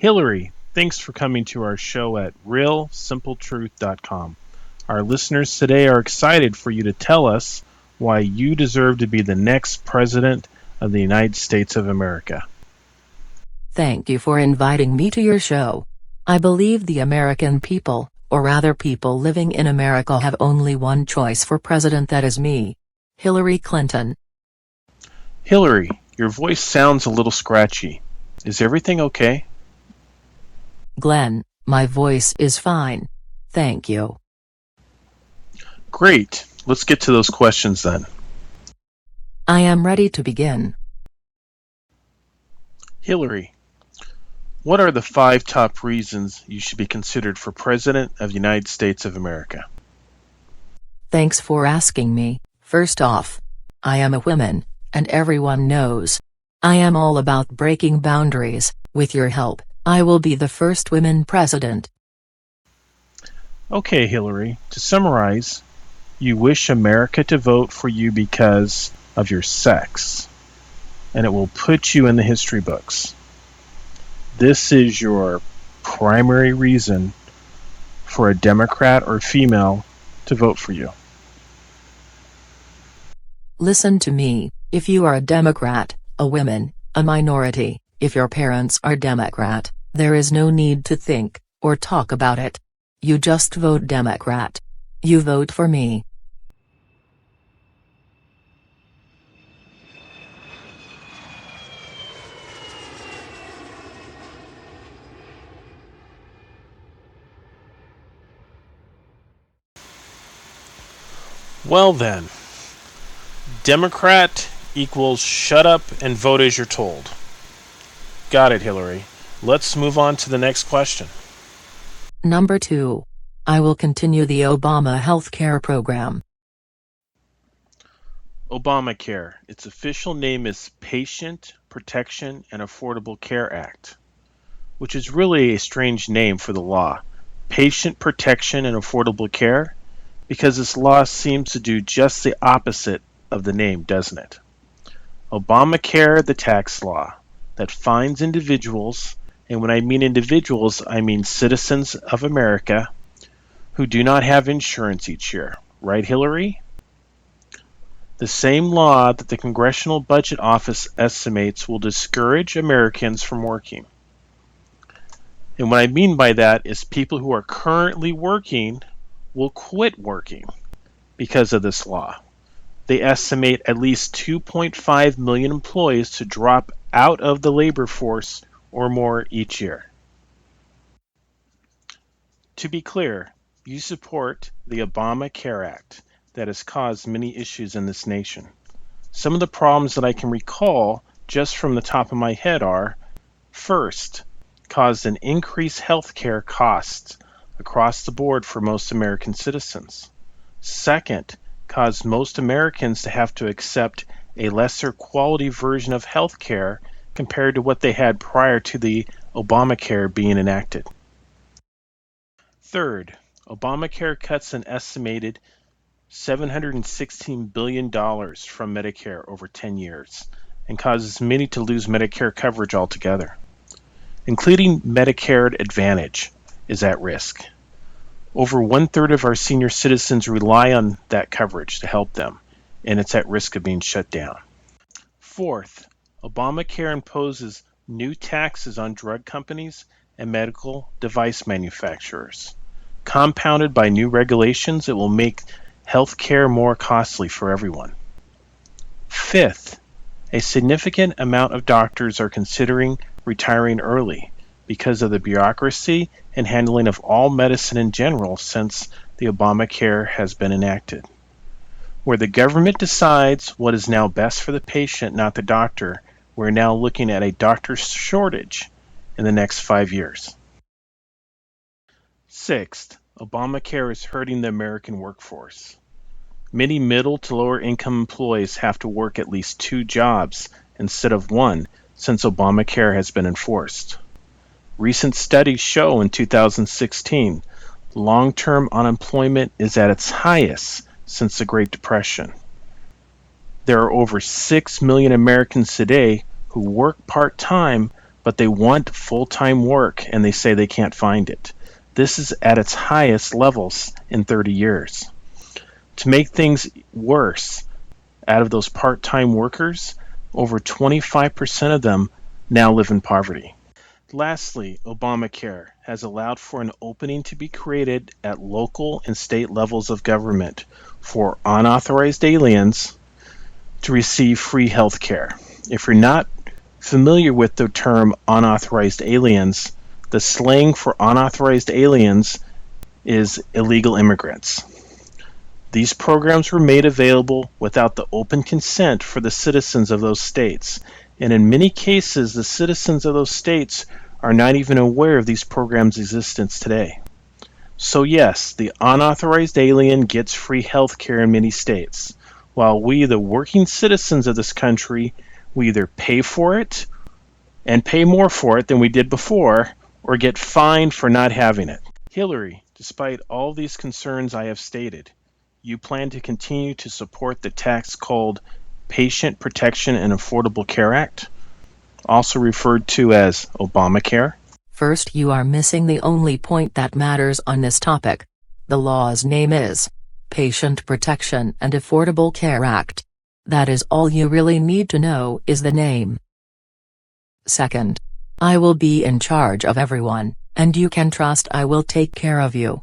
Hillary, thanks for coming to our show at realsimpletruth.com. Our listeners today are excited for you to tell us why you deserve to be the next president of the United States of America. Thank you for inviting me to your show. I believe the American people, or rather people living in America, have only one choice for president, that is me, Hillary Clinton. Hillary, your voice sounds a little scratchy. Is everything okay? Glenn, my voice is fine. Thank you. Great. Let's get to those questions then. I am ready to begin. Hillary, what are the 5 top reasons you should be considered for President of the United States of America? Thanks for asking me. First off, I am a woman, and everyone knows I am all about breaking boundaries. With your help, I will be the first woman president. Okay, Hillary, to summarize, you wish America to vote for you because of your sex, and it will put you in the history books. This is your primary reason for a Democrat or female to vote for you. Listen to me, if you are a Democrat, a woman, a minority, if your parents are Democrat, there is no need to think or talk about it. You just vote Democrat. You vote for me. Well then, Democrat equals shut up and vote as you're told. Got it, Hillary. Let's move on to the next question. Number 2. I will continue the Obama healthcare program. Obamacare. Its official name is Patient Protection and Affordable Care Act, which is really a strange name for the law. Patient Protection and Affordable Care, because this law seems to do just the opposite of the name, doesn't it? Obamacare, the tax law that fines individuals, and when I mean individuals, I mean citizens of America who do not have insurance each year. Right, Hillary? The same law that the Congressional Budget Office estimates will discourage Americans from working. And what I mean by that is people who are currently working will quit working because of this law. They estimate at least 2.5 million employees to drop out of the labor force or more each year. To be clear, you support the Obamacare Act that has caused many issues in this nation. Some of the problems that I can recall just from the top of my head are, first, caused an increased health care costs across the board for most American citizens. Second, caused most Americans to have to accept a lesser quality version of health care compared to what they had prior to the Obamacare being enacted. Third, Obamacare cuts an estimated $716 billion from Medicare over 10 years and causes many to lose Medicare coverage altogether. Including Medicare Advantage is at risk. Over 1/3 of our senior citizens rely on that coverage to help them, and it's at risk of being shut down. Fourth, Obamacare imposes new taxes on drug companies and medical device manufacturers. Compounded by new regulations, it will make health care more costly for everyone. Fifth, a significant amount of doctors are considering retiring early because of the bureaucracy and handling of all medicine in general since the Obamacare has been enacted. Where the government decides what is now best for the patient, not the doctor, we're now looking at a doctor shortage in the next 5 years. Sixth, Obamacare is hurting the American workforce. Many middle to lower income employees have to work at least 2 jobs instead of 1 since Obamacare has been enforced. Recent studies show in 2016, long-term unemployment is at its highest since the Great Depression. There are over 6 million Americans today who work part-time but they want full-time work and they say they can't find it. This is at its highest levels in 30 years. To make things worse, out of those part-time workers, over 25% of them now live in poverty. Lastly, Obamacare has allowed for an opening to be created at local and state levels of government for unauthorized aliens to receive free health care. If you're not familiar with the term unauthorized aliens, the slang for unauthorized aliens is illegal immigrants. These programs were made available without the open consent for the citizens of those states, and in many cases, the citizens of those states are not even aware of these programs' existence today. So yes, the unauthorized alien gets free health care in many states, while we, the working citizens of this country, we either pay for it and pay more for it than we did before, or get fined for not having it. Hillary, despite all these concerns I have stated, you plan to continue to support the tax called Patient Protection and Affordable Care Act, also referred to as Obamacare? First, you are missing the only point that matters on this topic. The law's name is Patient Protection and Affordable Care Act. That is all you really need to know is the name. Second, I will be in charge of everyone, and you can trust I will take care of you.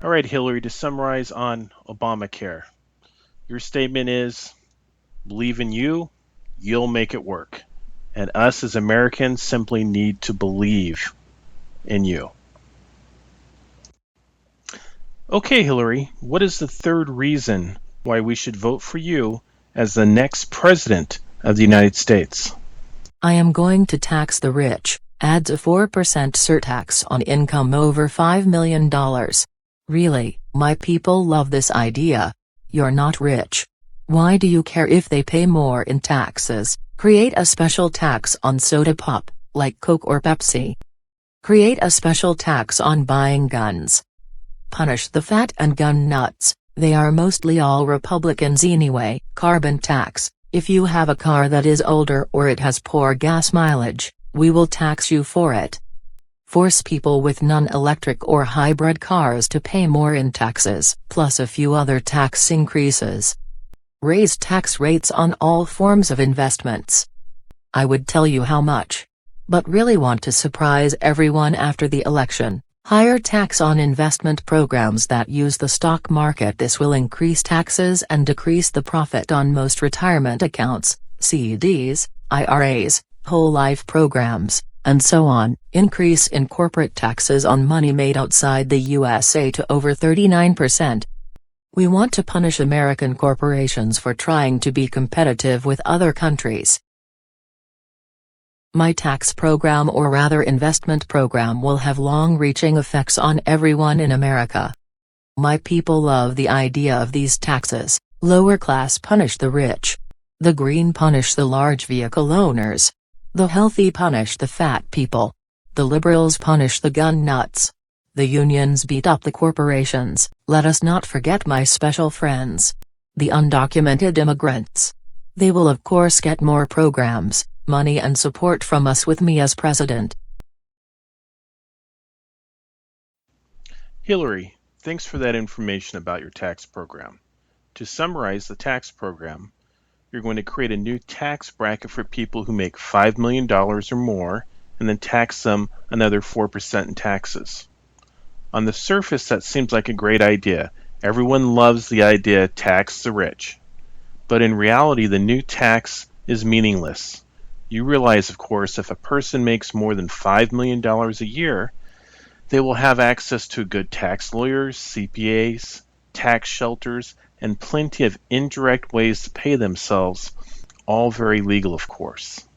All right, Hillary, to summarize on Obamacare, your statement is, believe in you, you'll make it work. And us as Americans simply need to believe in you. Okay, Hillary, what is the third reason why we should vote for you as the next president of the United States? I am going to tax the rich, adds a 4% surtax on income over $5 million. Really, my people love this idea. You're not rich. Why do you care if they pay more in taxes? Create a special tax on soda pop, like Coke or Pepsi. Create a special tax on buying guns. Punish the fat and gun nuts, they are mostly all Republicans anyway. Carbon tax, if you have a car that is older or it has poor gas mileage, we will tax you for it. Force people with non-electric or hybrid cars to pay more in taxes, plus a few other tax increases. Raise tax rates on all forms of investments. I would tell you how much, but really want to surprise everyone after the election. Higher tax on investment programs that use the stock market. This will increase taxes and decrease the profit on most retirement accounts, CDs, IRAs, whole life programs, and so on. Increase in corporate taxes on money made outside the USA to over 39%. We want to punish American corporations for trying to be competitive with other countries. My tax program, or rather investment program, will have long-reaching effects on everyone in America. My people love the idea of these taxes. Lower class punish the rich. The green punish the large vehicle owners. The healthy punish the fat people. The liberals punish the gun nuts. The unions beat up the corporations. Let us not forget my special friends, the undocumented immigrants. They will of course get more programs, money and support from us with me as president. Hillary, thanks for that information about your tax program. To summarize the tax program, you're going to create a new tax bracket for people who make $5 million or more and then tax them another 4% in taxes. On the surface, that seems like a great idea. Everyone loves the idea, tax the rich. But in reality, the new tax is meaningless. You realize, of course, if a person makes more than $5 million a year, they will have access to good tax lawyers, CPAs, tax shelters, and plenty of indirect ways to pay themselves, all very legal, of course.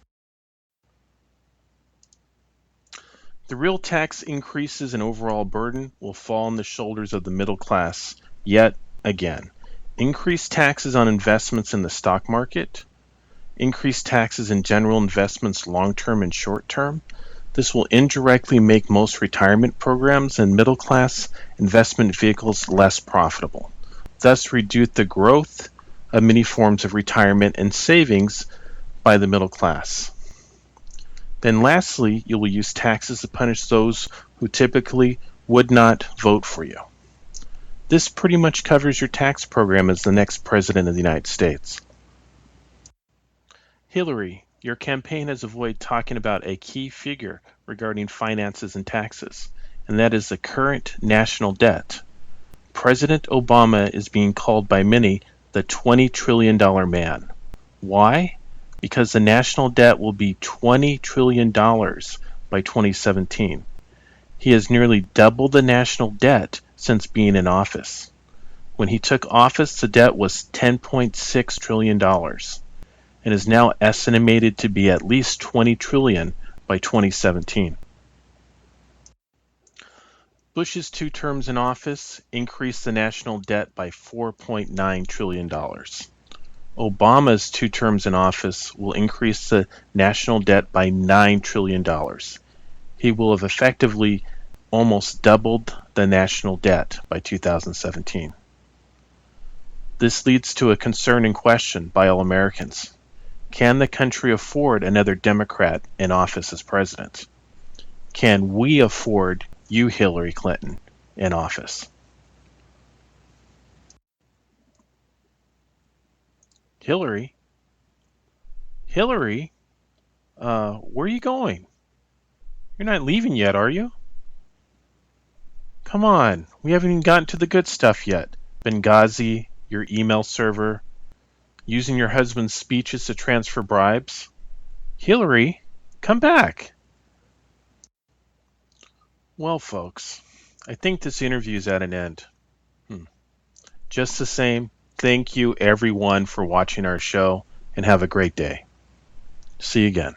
The real tax increases and overall burden will fall on the shoulders of the middle class, yet again. Increased taxes on investments in the stock market, increased taxes in general investments long-term and short-term. This will indirectly make most retirement programs and middle-class investment vehicles less profitable, thus reduce the growth of many forms of retirement and savings by the middle class. Then lastly, you will use taxes to punish those who typically would not vote for you. This pretty much covers your tax program as the next president of the United States. Hillary, your campaign has avoided talking about a key figure regarding finances and taxes, and that is the current national debt. President Obama is being called by many the $20 trillion man. Why? Because the national debt will be $20 trillion by 2017. He has nearly doubled the national debt since being in office. When he took office, the debt was $10.6 trillion and is now estimated to be at least $20 trillion by 2017. Bush's 2 terms in office increased the national debt by $4.9 trillion. Obama's 2 terms in office will increase the national debt by $9 trillion. He will have effectively almost doubled the national debt by 2017. This leads to a concerning question by all Americans. Can the country afford another Democrat in office as president? Can we afford you, Hillary Clinton, in office? Hillary? Hillary? Where are you going? You're not leaving yet, are you? Come on, we haven't even gotten to the good stuff yet. Benghazi, your email server, using your husband's speeches to transfer bribes. Hillary, come back. Well, folks, I think this interview is at an end. Just the same, thank you everyone for watching our show and have a great day. See you again.